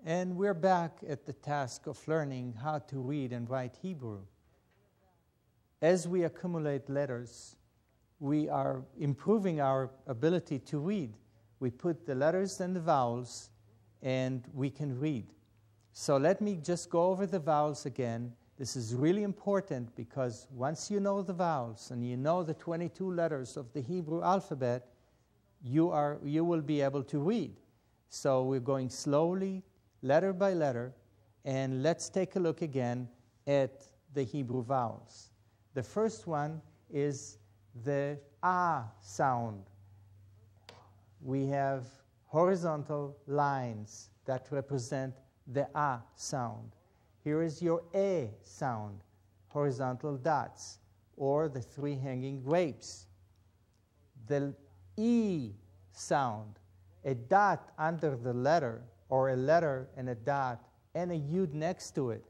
And we're back at the task of learning how to read and write Hebrew. As we accumulate letters, we are improving our ability to read. We put the letters and the vowels, and we can read. So let me just go over the vowels again. This is really important because once you know the vowels and you know the 22 letters of the Hebrew alphabet, you will be able to read. So we're going slowly, letter by letter, and let's take a look again at the Hebrew vowels. The first one is the ah sound. We have horizontal lines that represent the ah sound. Here is your a sound, horizontal dots, or the three hanging grapes. The e sound, a dot under the letter, or a letter and a dot, and a yud next to it.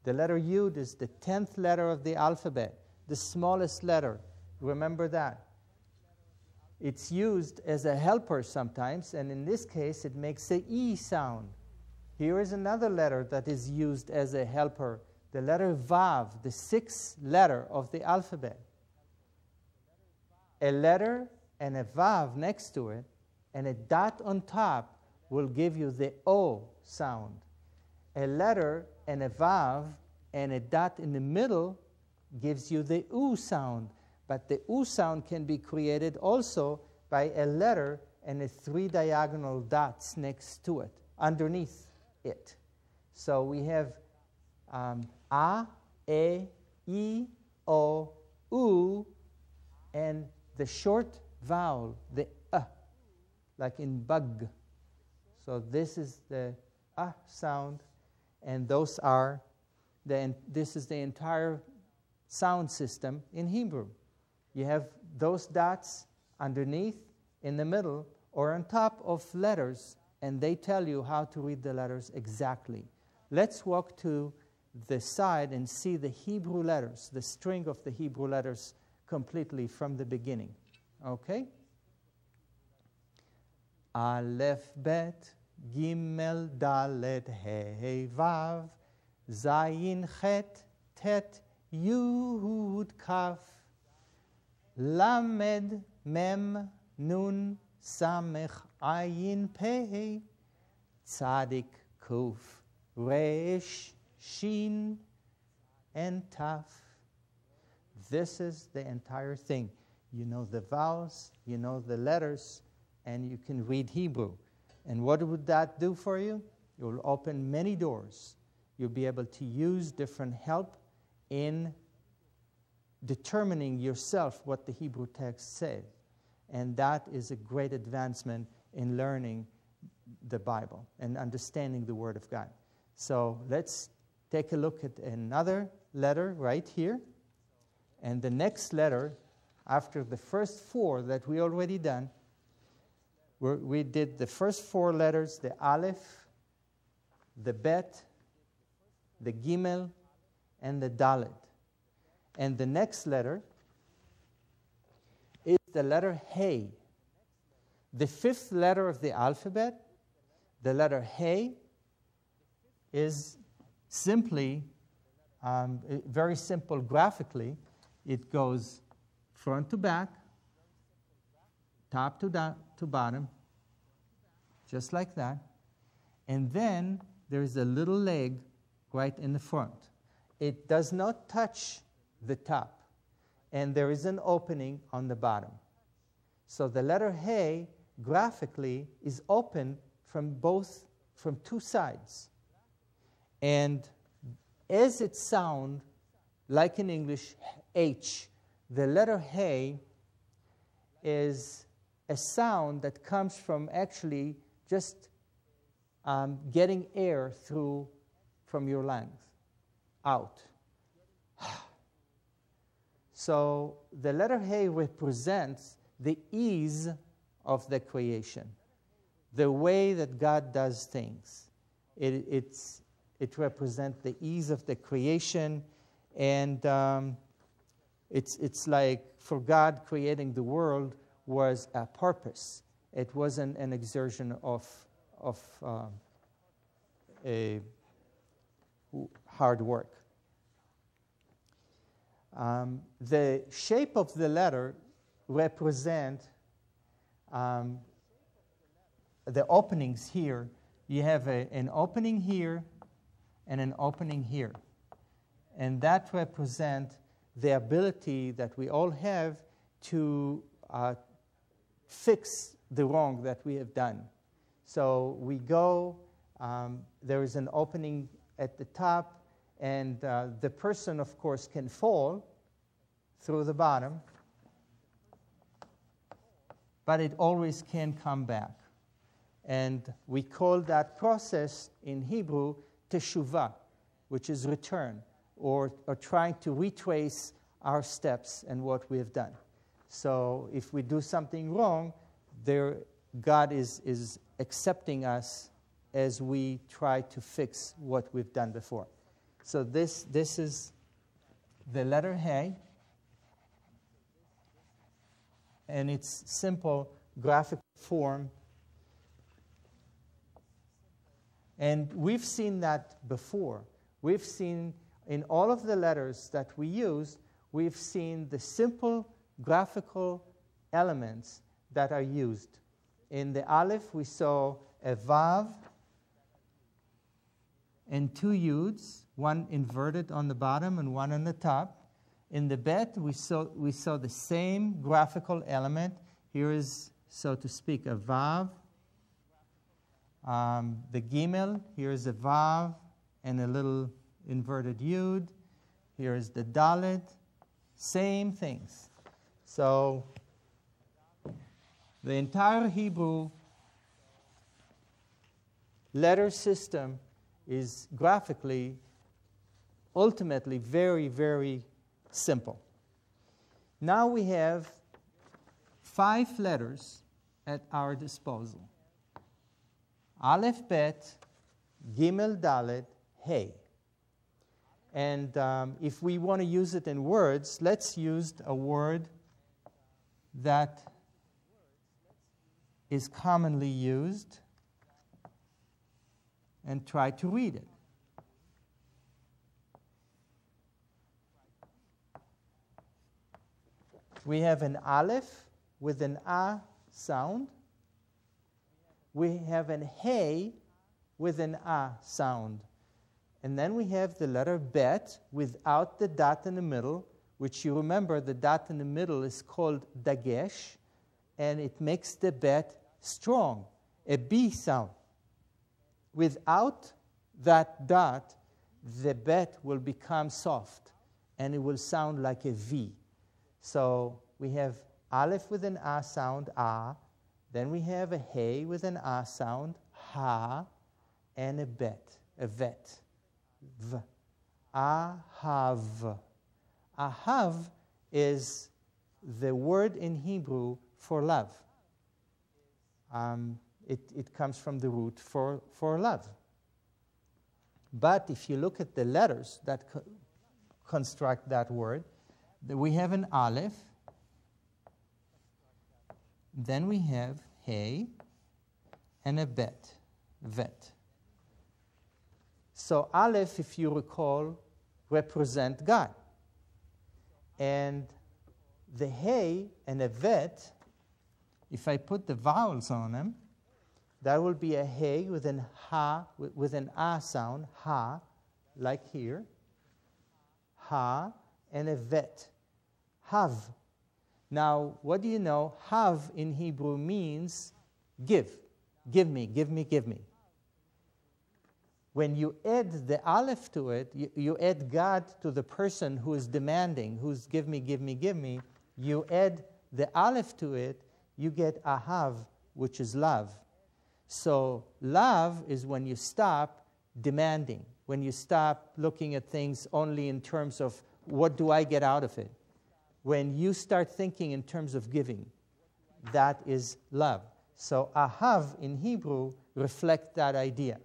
The letter yud is the 10th letter of the alphabet, the smallest letter. Remember that. It's used as a helper sometimes, and in this case it makes the e sound. Here is another letter that is used as a helper, the letter vav, the 6th letter of the alphabet. A letter and a vav next to it, and a dot on top will give you the o sound. A letter and a vav and a dot in the middle gives you the u sound. But the u sound can be created also by a letter and a 3 diagonal dots next to it, underneath it. So we have a, e, o, u, and the short vowel, the like in bug. So this is the sound, and those are this is the entire sound system in Hebrew. You have those dots underneath, in the middle, or on top of letters, and they tell you how to read the letters exactly. Let's walk to the side and see the Hebrew letters, the string of the Hebrew letters completely from the beginning. Okay? Aleph Bet, Gimel Dalet He Vav, Zayin Chet Tet Yud Kaf, Lamed Mem Nun Samech Ayin Pei, Tzadik Kuf Resh Shin and Taf. This is the entire thing. You know the vowels, you know the letters, and you can read Hebrew. And what would that do for you? It will open many doors. You'll be able to use different help in determining yourself what the Hebrew text says. And that is a great advancement in learning the Bible and understanding the Word of God. So let's take a look at another letter right here. And the next letter, after the first 4 that we already done, we did the first 4 letters, the Aleph, the Bet, the Gimel, and the Dalet. And the next letter is the letter He. The 5th letter of the alphabet, the letter He, is simply, very simple graphically. It goes front to back, top to bottom, just like that. And then there's a little leg right in the front. It does not touch the top, and there is an opening on the bottom. So the letter He graphically is open from 2 sides. And as it sounds like in English H, the letter He is a sound that comes from actually just getting air through from your lungs out. So the letter He represents the ease of the creation, the way that God does things. It represents the ease of the creation, and it's like for God creating the world was a purpose. It wasn't an exertion of hard work. The shape of the letter represent the openings here. You have an opening here and an opening here. And that represents the ability that we all have to fix the wrong that we have done. So we go, there is an opening at the top, and the person, of course, can fall through the bottom, but it always can come back. And we call that process in Hebrew teshuvah, which is return, or trying to retrace our steps and what we have done. So if we do something wrong, God is accepting us as we try to fix what we've done before. So this is the letter Hey, and its simple graphic form. And we've seen that before. We've seen in all of the letters that we use, we've seen the simple graphical elements that are used. In the Aleph, we saw a Vav and two Yuds, one inverted on the bottom and one on the top. In the Bet, we saw the same graphical element. Here is, so to speak, a Vav. The Gimel, here is a Vav and a little inverted Yud. Here is the Dalet. Same things. So the entire Hebrew letter system is graphically, ultimately, very, very simple. Now we have 5 letters at our disposal. Aleph Bet, Gimel Dalet, Hey. And if we want to use it in words, let's use a word that is commonly used and try to read it. We have an Aleph with an A sound. We have an Hey with an A sound. And then we have the letter Bet without the dot in the middle, which you remember the dot in the middle is called Dagesh, and it makes the Bet strong, a B sound. Without that dot, the Bet will become soft, and it will sound like a V. So we have Aleph with an A sound, A. Then we have a Hey with an A sound, Ha, and a Bet, a Vet, V. Ahav. Ahav is the word in Hebrew for love. It comes from the root for love. But if you look at the letters that construct that word, we have an Aleph, then we have Hey, and a Bet, Vet. So Aleph, if you recall, represent God. And the Hey and a Vet, if I put the vowels on them, that will be a Hey with an Ha, with an A sound, Ha, like here, Ha, and a Vet, Hav. Now, what do you know? Hav in Hebrew means give. Give me, give me, give me. When you add the Aleph to it, you add God to the person who is demanding, who's give me, give me, give me. You add the Aleph to it, you get Ahav, which is love. So love is when you stop demanding, when you stop looking at things only in terms of what do I get out of it. When you start thinking in terms of giving, that is love. So Ahav in Hebrew reflects that idea,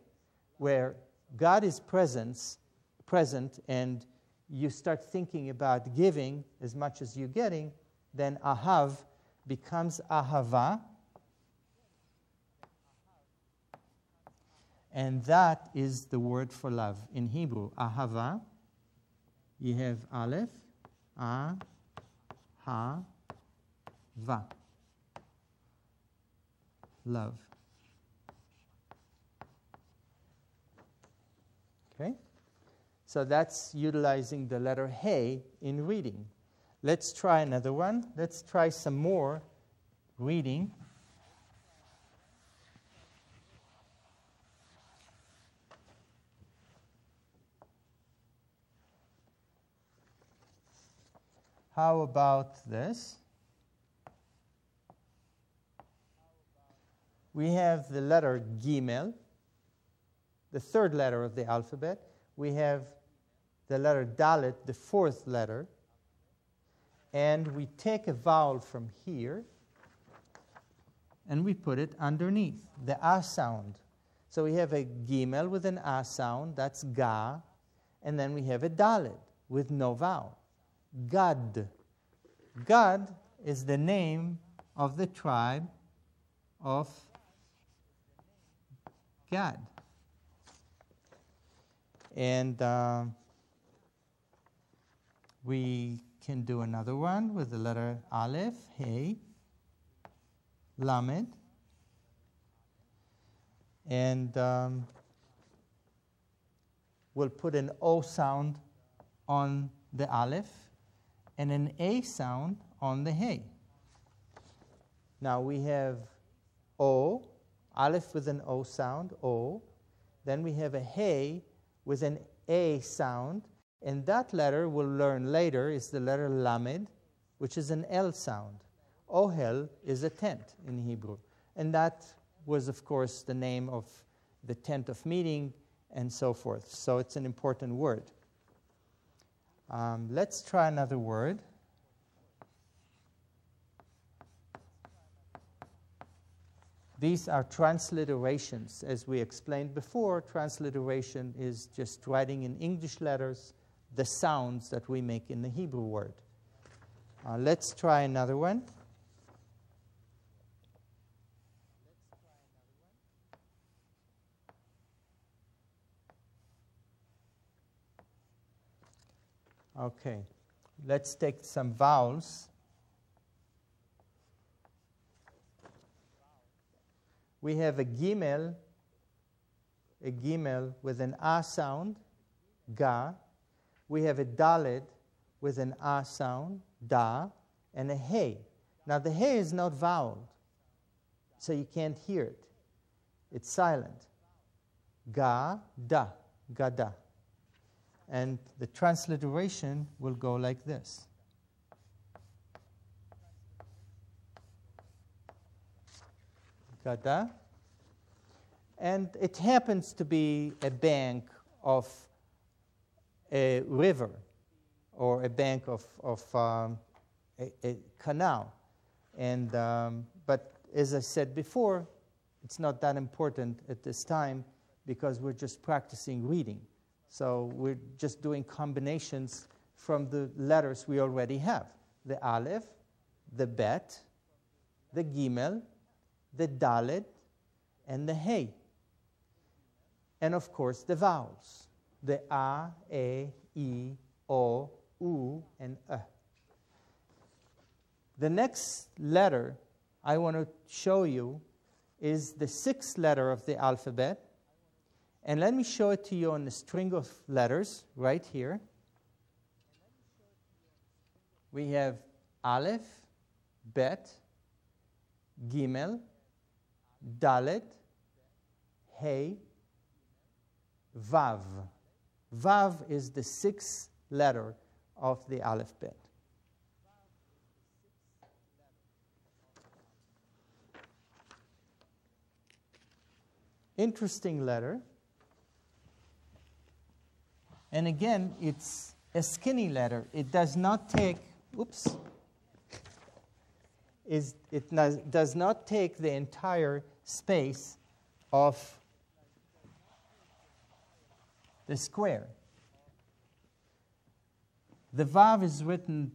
where God is present and you start thinking about giving as much as you're getting, then Ahav becomes Ahava. And that is the word for love in Hebrew. Ahava. You have Aleph. A. Ha. Va. Love. Okay? So that's utilizing the letter He in reading. Let's try another one. Let's try some more reading. How about this? We have the letter Gimel, the third letter of the alphabet. We have the letter Dalet, the fourth letter. And we take a vowel from here and we put it underneath, the A sound. So we have a Gimel with an A sound, that's Ga. And then we have a Dalet with no vowel. Gad. Gad is the name of the tribe of Gad. And we can do another one with the letter Aleph, He, Lamed. And we'll put an O sound on the Aleph and an A sound on the He. Now we have O, Aleph with an O sound, O. Then we have a He with an A sound. And that letter we'll learn later is the letter Lamed, which is an L sound. Ohel is a tent in Hebrew. And that was, of course, the name of the tent of meeting and so forth. So it's an important word. Let's try another word. These are transliterations. As we explained before, transliteration is just writing in English letters the sounds that we make in the Hebrew word. Let's try another one. Okay, let's take some vowels. We have a Gimel with an A sound, Ga. We have a Dalet with an A sound, Da, and a He. Now the He is not voweled, so you can't hear it. It's silent. Ga, Da, Gada. And the transliteration will go like this. Gada. And it happens to be a bank of a river or a bank of a canal. And, but as I said before, it's not that important at this time because we're just practicing reading. So we're just doing combinations from the letters we already have. The Aleph, the Bet, the Gimel, the Dalet, and the He. And of course the vowels. The A, E, I, O, U, and E. The next letter I want to show you is the sixth letter of the alphabet. And let me show it to you on the string of letters right here. We have Aleph, Bet, Gimel, Dalet, He, Vav. Vav is the sixth letter of the Aleph Bet. Interesting letter. And again, it's a skinny letter. It does not take, oops, does not take the entire space of the square. The Vav is written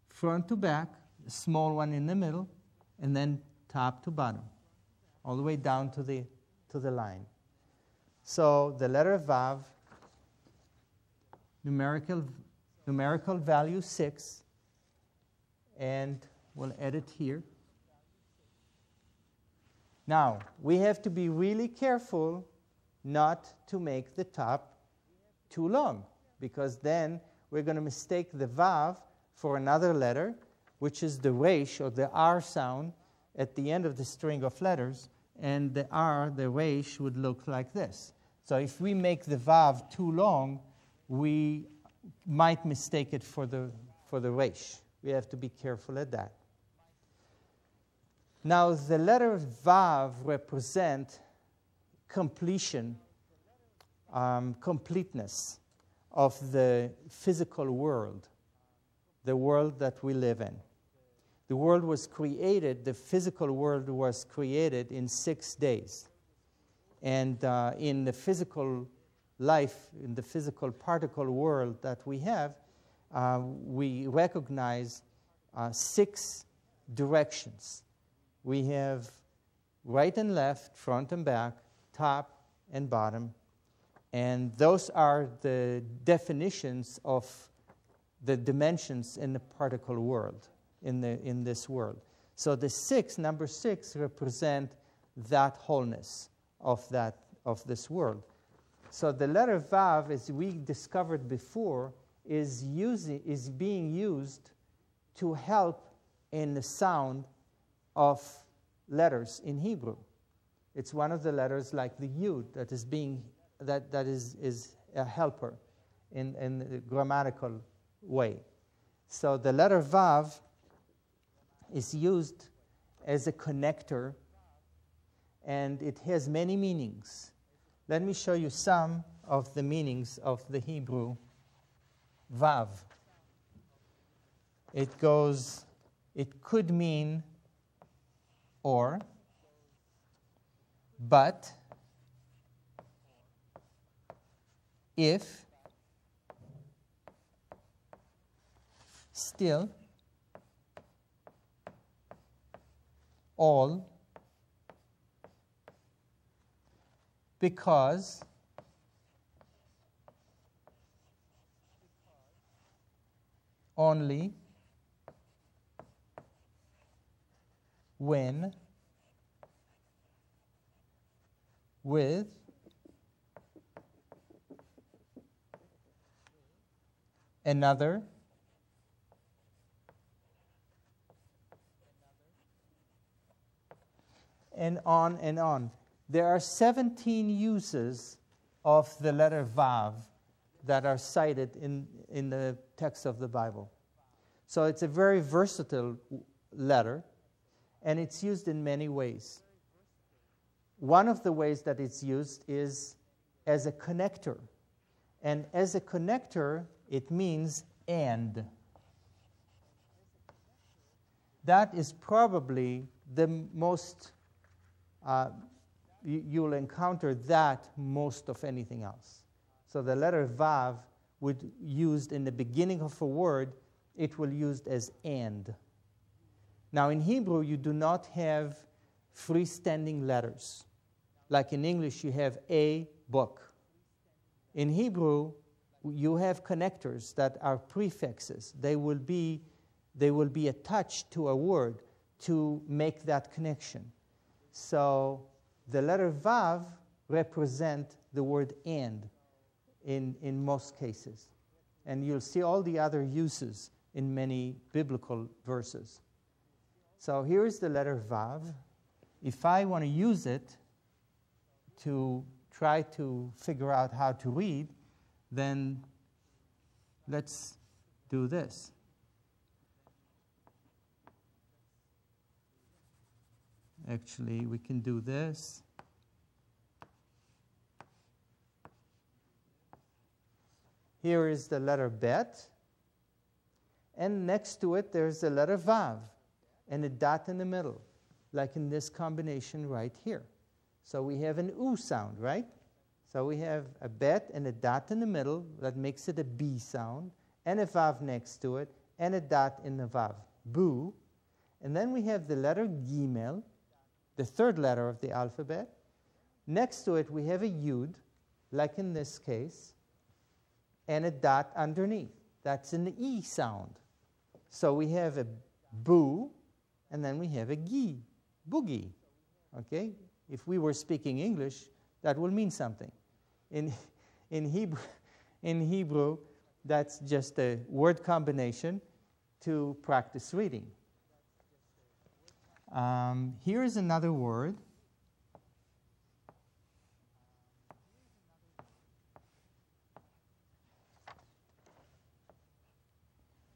front to back, a small one in the middle, and then top to bottom, all the way down to the line. So the letter Vav, numerical value 6, and we'll edit here. Now, we have to be really careful not to make the top too long, because then we're going to mistake the Vav for another letter, which is the Resh, or the R sound, at the end of the string of letters, and the R, the Resh, would look like this. So if we make the Vav too long, we might mistake it for the Resh. We have to be careful at that. Now, the letter Vav represents completion, completeness of the physical world, the world that we live in. The world was created, the physical world was created in 6 days. And in the physical life, in the physical particle world that we have, we recognize 6 directions. We have right and left, front and back, top and bottom. And those are the definitions of the dimensions in the particle world, in this world. So the 6, number 6, represent that wholeness of this world. So the letter Vav, as we discovered before, is being used to help in the sound of letters in Hebrew. It's one of the letters like the Yud that is a helper in the grammatical way. So the letter Vav is used as a connector, and it has many meanings. Let me show you some of the meanings of the Hebrew Vav. It could mean or, but, if, still, all, because, only, when, with, another, and on and on. There are 17 uses of the letter Vav that are cited in the text of the Bible. So it's a very versatile letter, and it's used in many ways. One of the ways that it's used is as a connector. And as a connector, it means and. That is probably the most, you'll encounter that most of anything else. So the letter Vav would used in the beginning of a word, it will used as and. Now in Hebrew, you do not have freestanding letters. Like in English, you have a book. In Hebrew, you have connectors that are prefixes. They will be attached to a word to make that connection. So the letter Vav represents the word and in most cases. And you'll see all the other uses in many biblical verses. So here is the letter Vav. If I want to use it to try to figure out how to read, then let's do this. Actually, we can do this. Here is the letter Bet, and next to it there's the letter Vav, and a dot in the middle, like in this combination right here. So we have an U sound, right? So we have a Bet and a dot in the middle that makes it a B sound, and a Vav next to it, and a dot in the Vav, Boo. And then we have the letter Gimel, the third letter of the alphabet. Next to it we have a Yud, like in this case, and a dot underneath. That's an E sound. So we have a boo, and then we have a gi, boogie. Okay? If we were speaking English, that will mean something. In Hebrew, that's just a word combination to practice reading. Here is another word.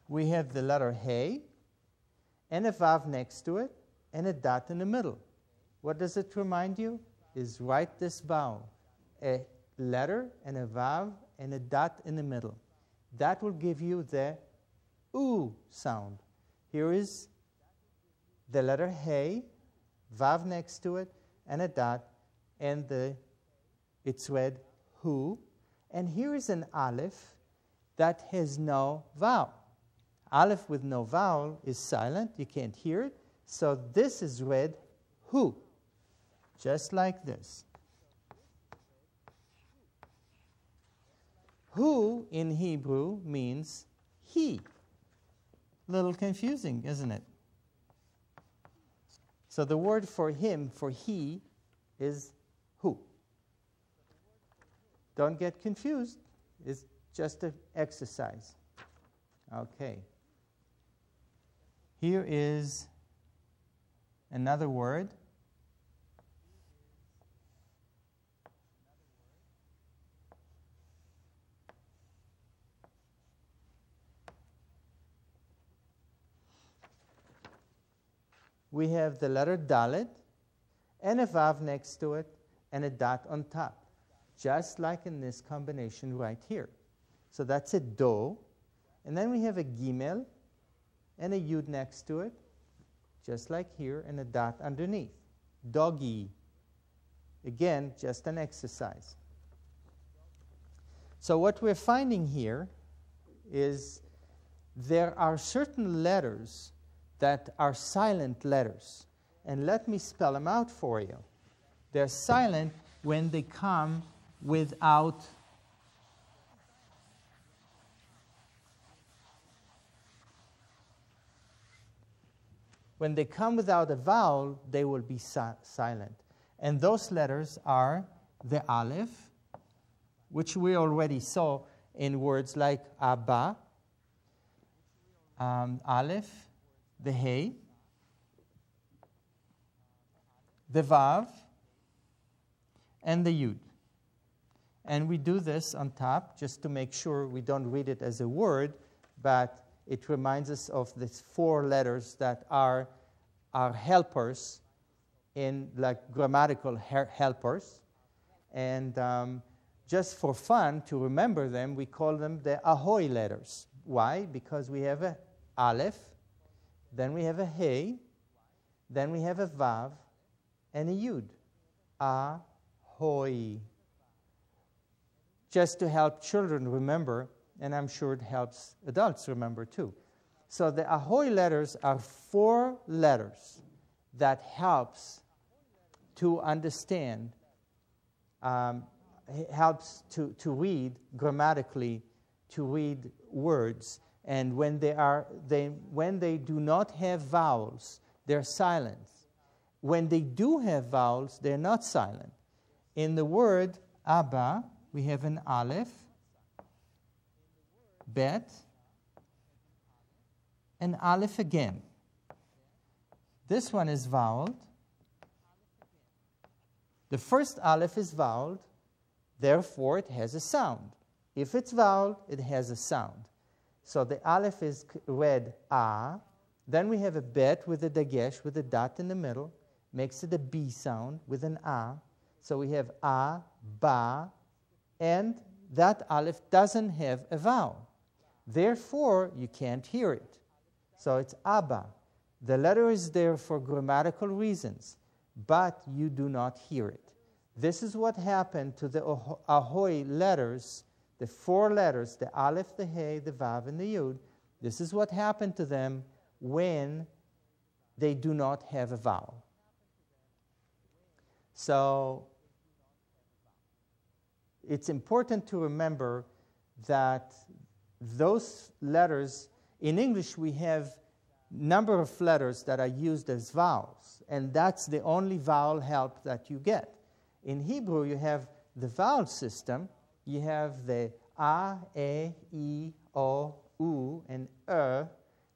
We have the letter Hey, and a vav next to it, and a dot in the middle. What does it remind you? Is write this vowel. A letter and a vav and a dot in the middle. That will give you the oo sound. Here is the letter Hey, vav next to it, and a dot, and it's read hu. And here is an aleph that has no vowel. Aleph with no vowel is silent, you can't hear it, so this is read hu, just like this. Hu in Hebrew means he. Little confusing, isn't it? So the word for him, for he, is hu. Don't get confused, it's just an exercise. Okay. Here is another word. We have the letter Dalet, and a vav next to it, and a dot on top, just like in this combination right here. So that's a do, and then we have a gimel, and a yud next to it, just like here, and a dot underneath. Doggy. Again, just an exercise. So what we're finding here is there are certain letters that are silent letters. And let me spell them out for you. They're silent when they come without a vowel, they will be silent. And those letters are the aleph, which we already saw in words like Abba, aleph, the Hey, the Vav, and the Yud. And we do this on top just to make sure we don't read it as a word, but it reminds us of these four letters that are helpers, in like grammatical helpers. And just for fun, to remember them, we call them the Ahoy letters. Why? Because we have a Aleph, then we have a Hey, then we have a Vav, and a Yud. Ahoy. Just to help children remember, and I'm sure it helps adults remember too. So the Ahoy letters are four letters that helps to understand, helps to read grammatically, to read words. And when they do not have vowels, they're silent. When they do have vowels, they're not silent. In the word Abba, we have an Aleph, Bet, and Aleph again. This one is voweled. The first Aleph is voweled, therefore it has a sound. If it's voweled, it has a sound. So the Aleph is read A, then we have a Bet with a dagesh, with a dot in the middle, makes it a B sound with an A. So we have A, Ba, and that Aleph doesn't have a vowel. Therefore, you can't hear it. So it's Abba. The letter is there for grammatical reasons, but you do not hear it. This is what happened to the Ahoy letters, the four letters, the Aleph, the Hey, the Vav, and the Yud. This is what happened to them when they do not have a vowel. So it's important to remember that those letters, in English we have number of letters that are used as vowels, and that's the only vowel help that you get. In Hebrew, you have the vowel system. You have the a, e, o, u, and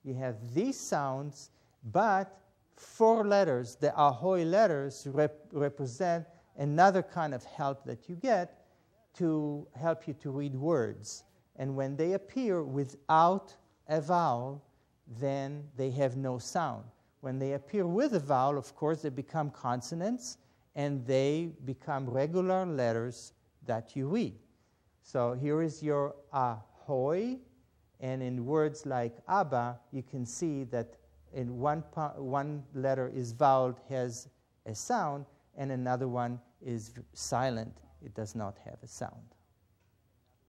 You have these sounds, but 4 letters, the ahoy letters, represent another kind of help that you get to help you to read words. And when they appear without a vowel, then they have no sound. When they appear with a vowel, of course, they become consonants, and they become regular letters that you read. So here is your ahoy, and in words like Abba, you can see that in one letter is voweled, has a sound, and another one is silent. It does not have a sound.